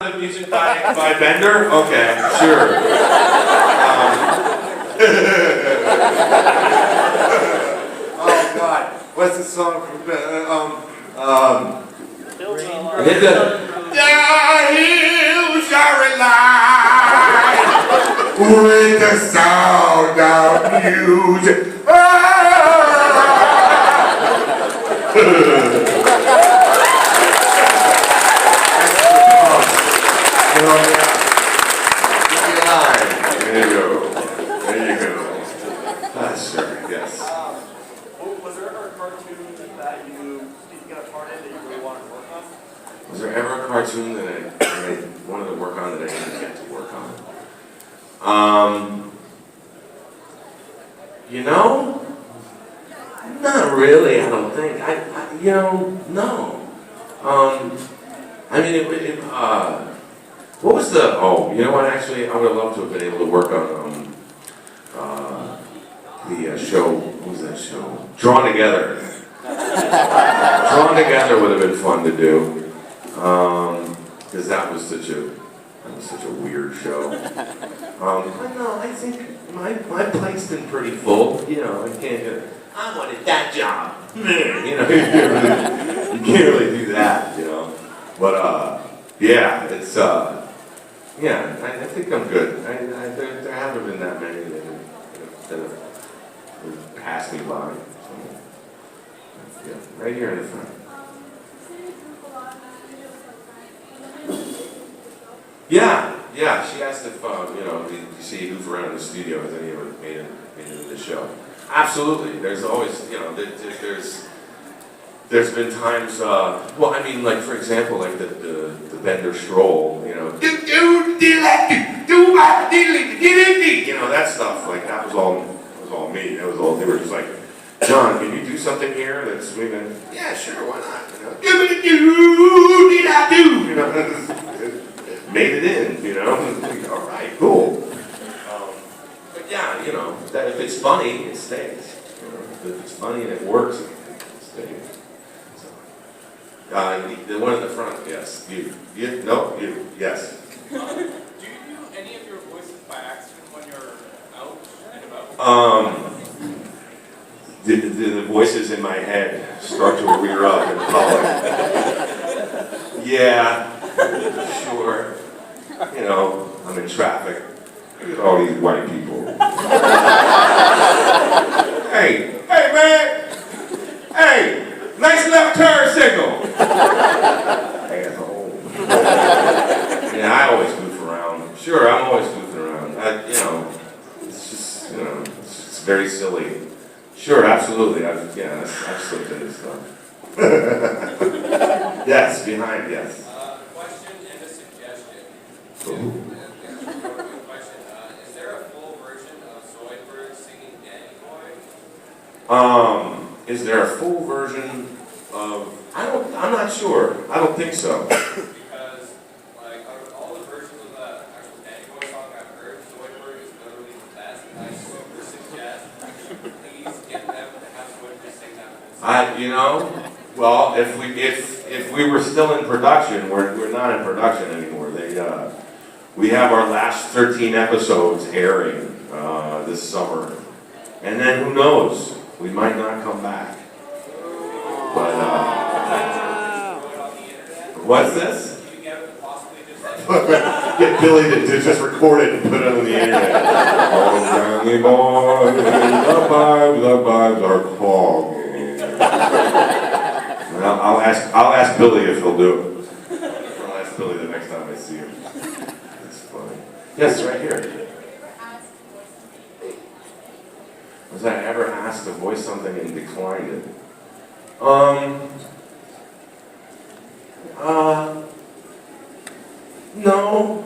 The music by Bender? Okay, sure. Oh God, what's the song from hit the hills are alive with the sound of music. There you go. There you go. Sure, yes. Was there ever a cartoon that you got a part in that you really wanted to work on? Was there ever a cartoon that I wanted to work on that I didn't get to work on? You know? Not really, I don't think. No. I mean, what was the, you know what, actually, I would have loved to have been able to work on the show, what was that show? Drawn Together. Drawn Together would have been fun to do, because that was such a weird show. But no, I think my plate's been pretty full, I can't, I wanted that job. You can't really do that, But, yeah, it's, yeah, I think I'm good. There haven't been that many that have passed me by. So, yeah, right here in the front. Yeah, she asked if, you see who's around in the studio, has any ever made it into the show? Absolutely. There's always, there's been times, like for example, like the Bender stroll, that stuff, like that was all me. That was all, they were just like, John, can you do something here that's maybe, yeah, sure, why not? Made it in, all right, cool. But yeah, that if it's funny, it stays. If it's funny and it works, it stays. The one in the front, yes. You, yes. Do you do any of your voices by accident when you're out and about? The voices in my head start to rear up in public. Yeah, sure. I'm in traffic. Look at all these white people. Hey, man! Hey! Nice left turn signal! Asshole. Yeah, I always goof around. Sure, I'm always goofing around. It's just, it's very silly. Sure, absolutely. I've slipped into stuff. Yes, behind, yes. Question and a suggestion. Question. Is there a full version of Zoidberg singing Danny Boy? Is there a full version of, I'm not sure. I don't think so. Because, like, out of all the versions of the actual Danny Boy song I've heard, Zoidberg is literally the best, and I super suggest please get them to have Zoidberg sing that whole song. Well, if we were still in production, we're not in production anymore. We have our last 13 episodes airing this summer, and then who knows? We might not come back. But what's this? Get Billy to just record it and put it on the internet. Oh, Danny boy, the vibes are calling. I'll ask Billy if he'll do it. I'll ask Billy the next time I see him. That's funny. Yes, right here. Was I ever asked to voice something and declined it? No,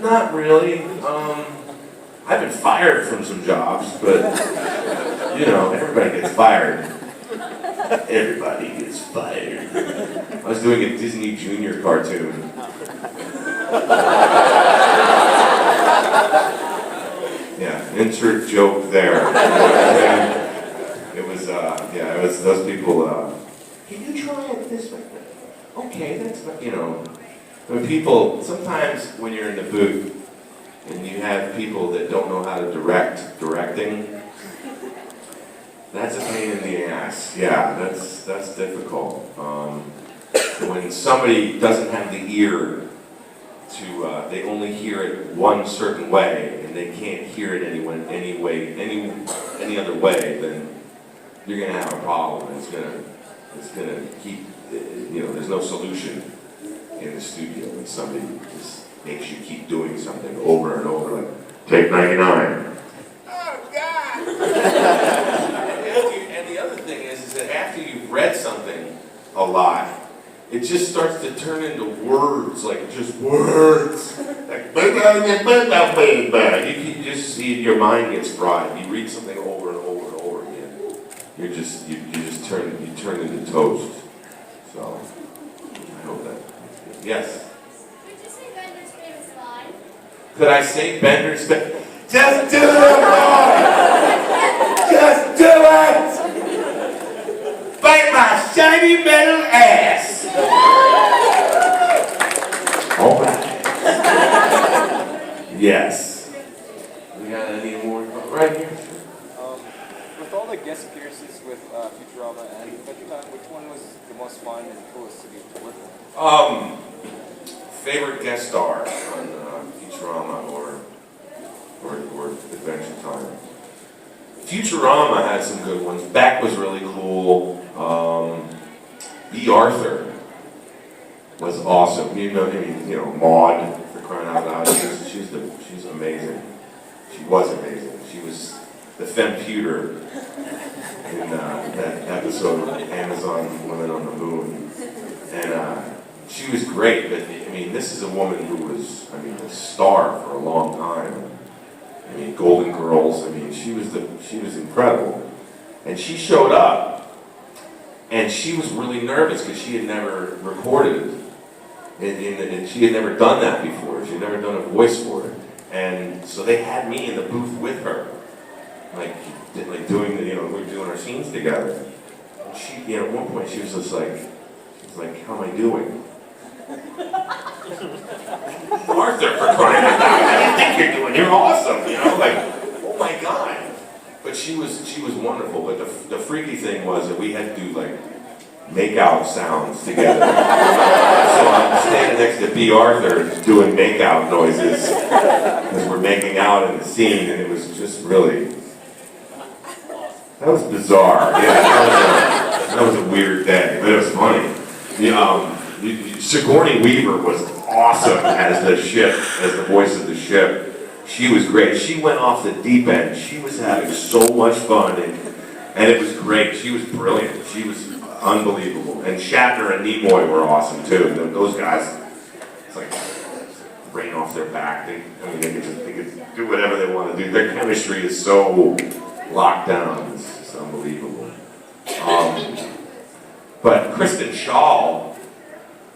not really. I've been fired from some jobs, but everybody gets fired. Everybody gets fired. I was doing a Disney Junior cartoon. Yeah, insert joke there. It was those people, can you try it this way? Okay, that's not, When people, sometimes when you're in the booth and you have people that don't know how to directing, that's a pain in the ass. Yeah, that's difficult. When somebody doesn't have the ear to, they only hear it one certain way, and they can't hear it any other way, then you're gonna have a problem. It's gonna keep, there's no solution in the studio when somebody just makes you keep doing something over and over, like take 99. Oh God! And the other thing is that after you've read something a lot, it just starts to turn into words, like just words. Like, you just see your mind gets fried. You read something over and over and over again. You turn into toast. So I hope that. Yes. Could you say Bender's famous line? Could I say Bender's famous? Just do it, boy! Just do it! Bite my shiny metal ass! All right. Yes. We got any more? Right here. With all the guest appearances with Futurama and Adventure, which one was the most fun and coolest to be to work with? Favorite guest star on Futurama or Adventure Time. Futurama had some good ones. Beck was really cool. B. Arthur was awesome. Maude, for crying out loud. She's amazing. She was amazing. She was the femputer in that episode of Amazon Women on the Moon. And she was great, but this is a woman who was, a star for a long time. Golden Girls, she was incredible. And she showed up, and she was really nervous because she had never recorded, and she had never done that before. She had never done a voice for it. And so they had me in the booth with her, like doing we were doing our scenes together. And she, at one point, she was just like, how am I doing? Arthur, for crying out loud, how do you think you're doing? You're awesome, oh my God. But she was wonderful. But the freaky thing was that we had to do make-out sounds together. So I'm standing next to B. Arthur doing make-out noises because we're making out in the scene, and it was just really, that was bizarre. Yeah, that was a weird day, but it was funny. Sigourney Weaver was awesome as the voice of the ship. She was great. She went off the deep end. She was having so much fun, and it was great. She was brilliant. She was unbelievable. And Shatner and Nimoy were awesome too. Those guys, it's like rain off their back. They could do whatever they want to do. Their chemistry is so locked down. It's just unbelievable. But Kristen Schaal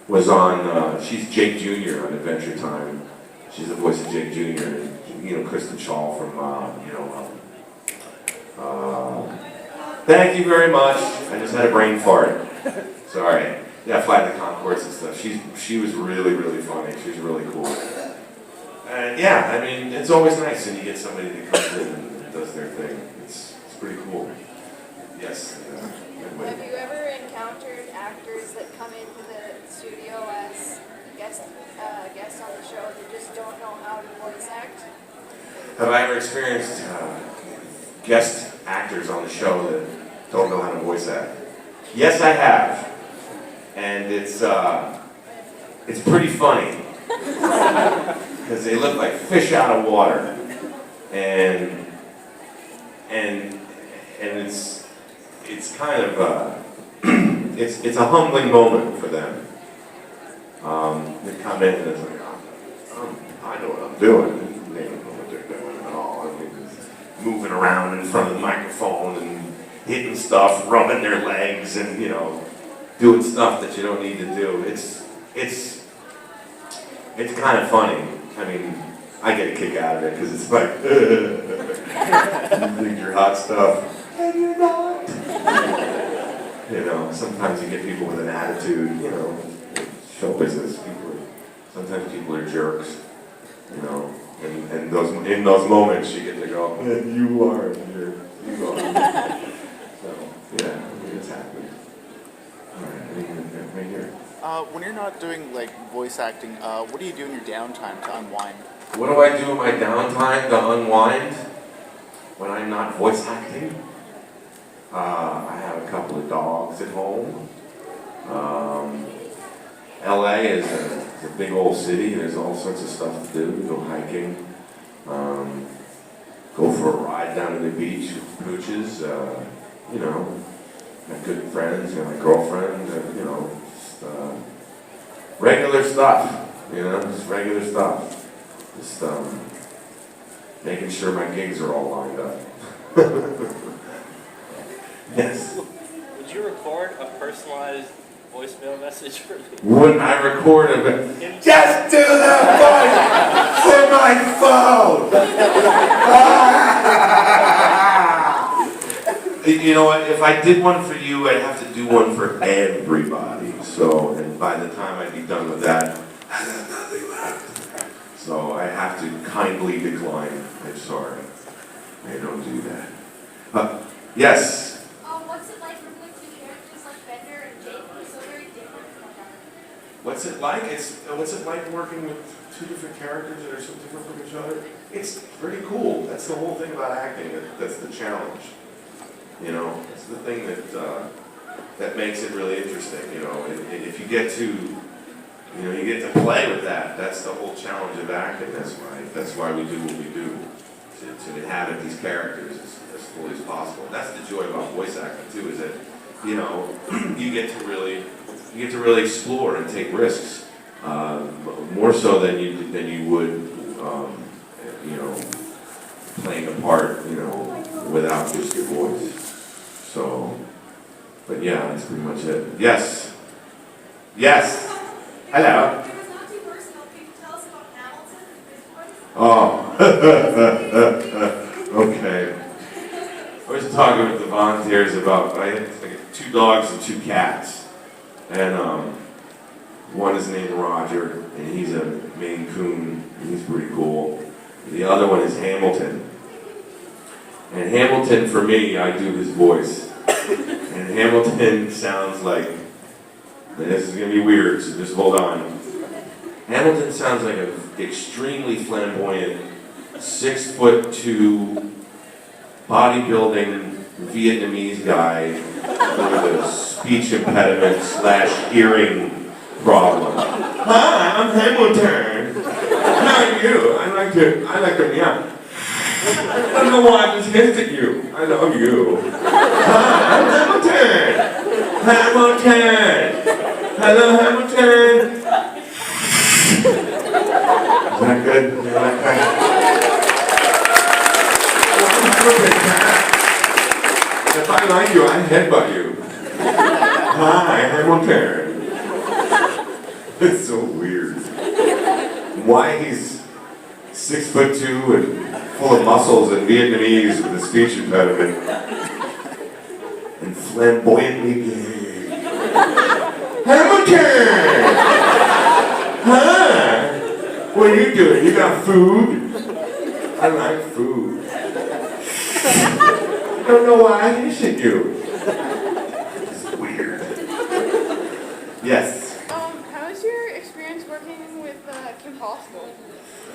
was on, she's Jake Jr. on Adventure Time. She's the voice of Jake Jr. And, Kristen Schaal from, thank you very much. I just had a brain fart. Sorry. Yeah, Flight of the Conchords and stuff. She was really, really funny. She was really cool. And yeah, it's always nice when you get somebody that comes in and does their thing. It's pretty cool. Yes. Have you ever encountered actors that come into the studio as guests on the show that just don't know how to voice act? Have I ever experienced guest actors on the show that don't know how to voice act? Yes, I have. And it's pretty funny. Because they look like fish out of water. And it's kind of it's a humbling moment for them. They come in and it's like, I know what I'm doing. They don't know what they're doing at all. It's moving around in front of the microphone and hitting stuff, rubbing their legs, and doing stuff that you don't need to do. It's kind of funny. I get a kick out of it because it's like, you think you're hot stuff, and you're not. Sometimes you get people with an attitude, show business, people are Sometimes people are jerks, you know, and in those moments you get to go, you are a jerk, you are. So, yeah, I mean, it's happened. Alright, right here. When you're not doing like voice acting, what do you do in your downtime to unwind? What do I do in my downtime to unwind when I'm not voice acting? I have a couple of dogs at home. LA is a big old city. There's all sorts of stuff to do. Go hiking, go for a ride down to the beach with pooches. You know, my good friends, you know, my girlfriend. You know, just, regular stuff. You know, just regular stuff. Just making sure my gigs are all lined up. Yes. Would you record a personalized voicemail message for me? Would I record it? Just do the voice for my phone! You know what? If I did one for you, I'd have to do one for everybody. So, and by the time I'd be done with that, I have nothing left. So I have to kindly decline. I'm sorry. I don't do that. Yes. What's it like working with two characters like Bender and Jake, who are so very different from one another? What's it like? What's it like working with two different characters that are so different from each other? It's pretty cool. That's the whole thing about acting. That's the challenge. You know, it's the thing that makes it really interesting. You know, if you get to, you know, you get to play with that. That's the whole challenge of acting. That's why we do what we do, to inhabit these characters as fully as possible. And that's the joy about voice acting too, is that, you know, you get to really explore and take risks, more so than you would, you know, playing a part, you know, without just your voice. So, but yeah, that's pretty much it. Yes. Yes. Hello. It was not too personal. Can you tell us about Hamilton and his voice? Oh. Okay. I was talking with the volunteers about, I had like 2 dogs and 2 cats. And one is named Roger, and he's a Maine Coon, and he's pretty cool. The other one is Hamilton. And Hamilton, for me, I do his voice. And Hamilton sounds like, this is going to be weird, so just hold on. Hamilton sounds like an extremely flamboyant, 6'2", bodybuilding Vietnamese guy with a speech impediment / hearing problem. Hi, I'm Hamilton. How are you? I like to, yeah. I don't know why I just hissed at you. I love you. Hi, I'm Hamilton. Hamilton. Hello, Hamilton. Is that good? You like that? If I like you, I headbutt you. Hi, Hamilton. It's so weird. Why he's 6'2" and full of muscles and Vietnamese with a speech impediment and flamboyantly gay. Hamilton! Huh? What are you doing? You got food? I like food. I don't know why I hiss at you. It's weird. Yes? How was your experience working with Kim Possible?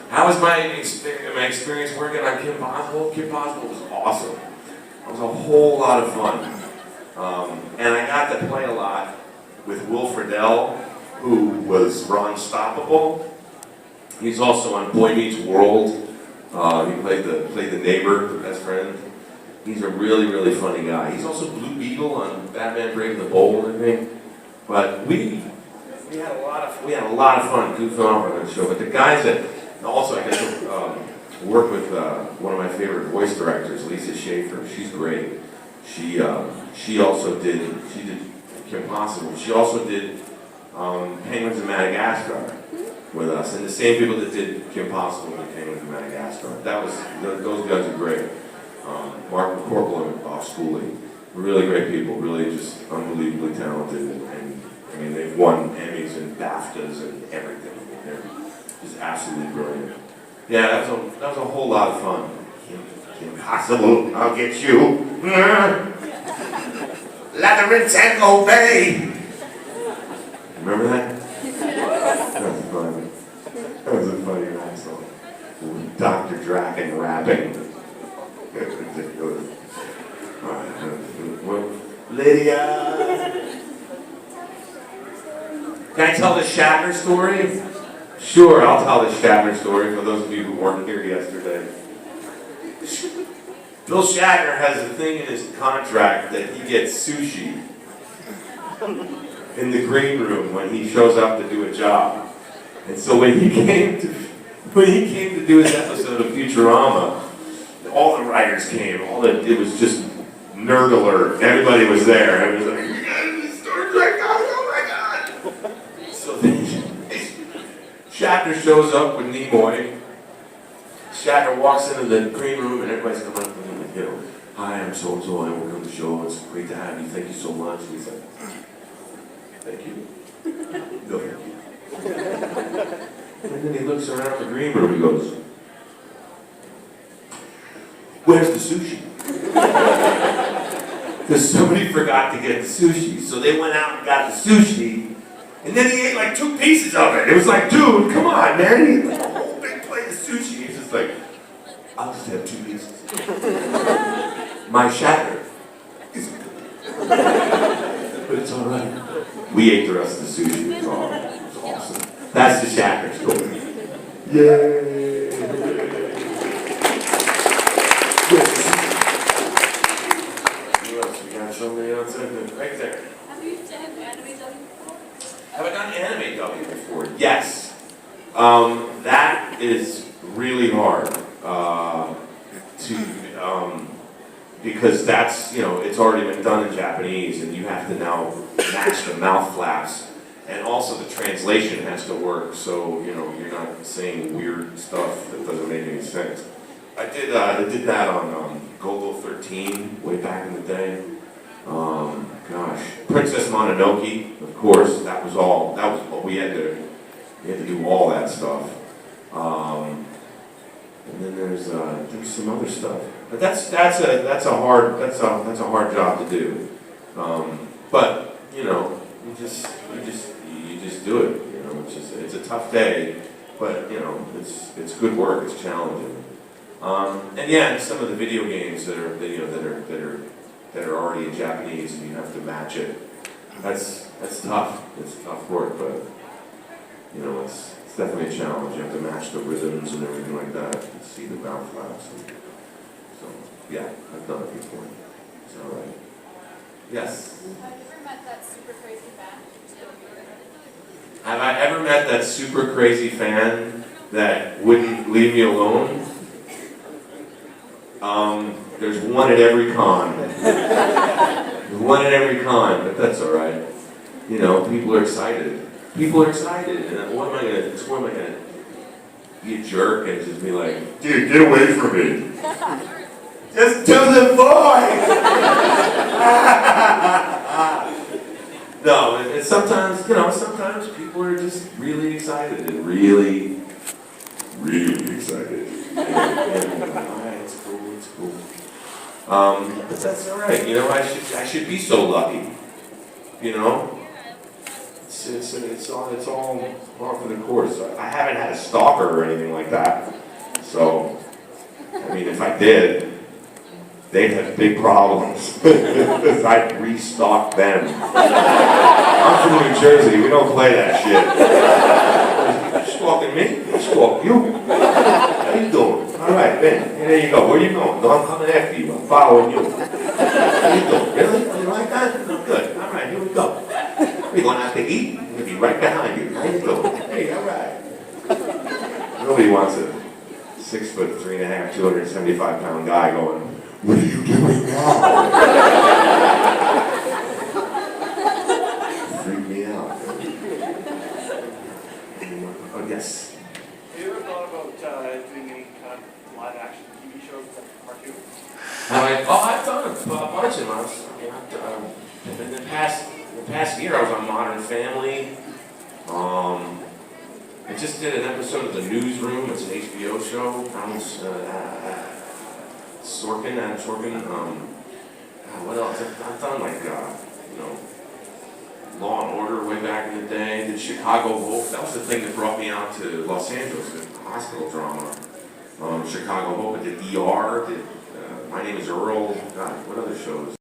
How was my experience working on Kim Possible? Kim Possible was awesome. It was a whole lot of fun. And I got to play a lot with Will Friedle, who was Ron Stoppable. He's also on Boy Meets World. He played the neighbor, the best friend. He's a really, really funny guy. He's also Blue Beetle on Batman Brave and the Bold, I think. But we had a lot of fun goofing off on that show. But the guys that also I got to work with one of my favorite voice directors, Lisa Schaefer. She's great. She did Kim Possible. She also did Penguins of Madagascar with us, and the same people that did Kim Possible and Penguins of Madagascar. Those guys are great. Mark McCorkle and Bob Schooley, really great people, really just unbelievably talented, and I mean they've won Emmys and BAFTAs and everything. They're just absolutely brilliant. Yeah, that was a whole lot of fun. Impossible, I'll get you. Labyrinth and obey. Remember that? That was funny. That was a funny rap song. Dr. Drakken rapping. That's ridiculous. Alright, Lydia! Can I tell the Shatner story? Sure, I'll tell the Shatner story for those of you who weren't here yesterday. Bill Shatner has a thing in his contract that he gets sushi in the green room when he shows up to do a job. And so when he came to do his episode of Futurama, all the writers came. It was just nerd alert. Everybody was there. It was like, Star Trek, oh my God! So then Shatner shows up with Nimoy. Shatner walks into the green room and everybody's coming up to him like, hi, I'm so-and-so, I work on the show. It's great to have you. Thank you so much. And he's like, thank you. No, thank you. And then he looks around the green room and he goes, where's the sushi? Because somebody forgot to get the sushi. So they went out and got the sushi, and then he ate like 2 pieces of it. It was like, dude, come on, man. He ate like a whole big plate of sushi. He's just like, I'll just have 2 pieces. My Shatner is good. But it's all right. We ate the rest of the sushi. It was awesome. That's the Shatner story. Yay! Who else? We got somebody else in there. Right there. Have you done anime dubbing before? Have I done anime dubbing before? Yes. That is really hard because that's, it's already been done in Japanese and you have to now match the mouth flaps, and also the translation has to work, so you're not saying weird stuff that doesn't make any sense. I did that on Golgo 13 way back in the day. Princess Mononoke, of course, that was what we had to do all that stuff. And then there's some other stuff, but that's a hard job to do. But you just do it. It's a tough day, but it's good work. It's challenging. And yeah, some of the video games that are already in Japanese and you have to match it. That's tough. It's tough work, but it's definitely a challenge. You have to match the rhythms and everything like that. You can see the mouth flaps. So yeah, I've done it before. It's all right. Yes. Have you ever met that super crazy fan? Have I ever met that super crazy fan that wouldn't leave me alone? There's one at every con. There's one at every con, but that's all right. People are excited. People are excited, and what am I gonna be a jerk and just be like, dude, get away from me. Just to the boy! No, and sometimes people are just really excited and really, really excited. Alright, it's cool. But that's all right. I should be so lucky. It's all par for the course. I haven't had a stalker or anything like that. So, if I did, they'd have big problems. Because I'd re-stalk them. I'm from New Jersey. We don't play that shit. You stalking me? I stalk you. How you doing? All right, Ben. Hey, there you go. Where you going? No, I'm coming after you. I'm following you. How you doing? Really? You like that? No, good. All right, here we go. We're going out to eat. I'm going to be right behind you. How you doing? Hey, all right. Nobody wants a 6'3.5", 275-pound guy going, what are you doing now? Freak me out. Oh, yes. Have you ever thought about doing any kind of live action TV shows like cartoons? I've done a bunch of them. In the past year, I was on Modern Family. I just did an episode of The Newsroom. It's an HBO show. Sorkin, Adam Sorkin. What else? I've done like, Law and Order way back in the day. Did Chicago Hope. That was the thing that brought me out to Los Angeles, the hospital drama. Chicago Hope. I did ER. Did My Name is Earl. God, what other shows?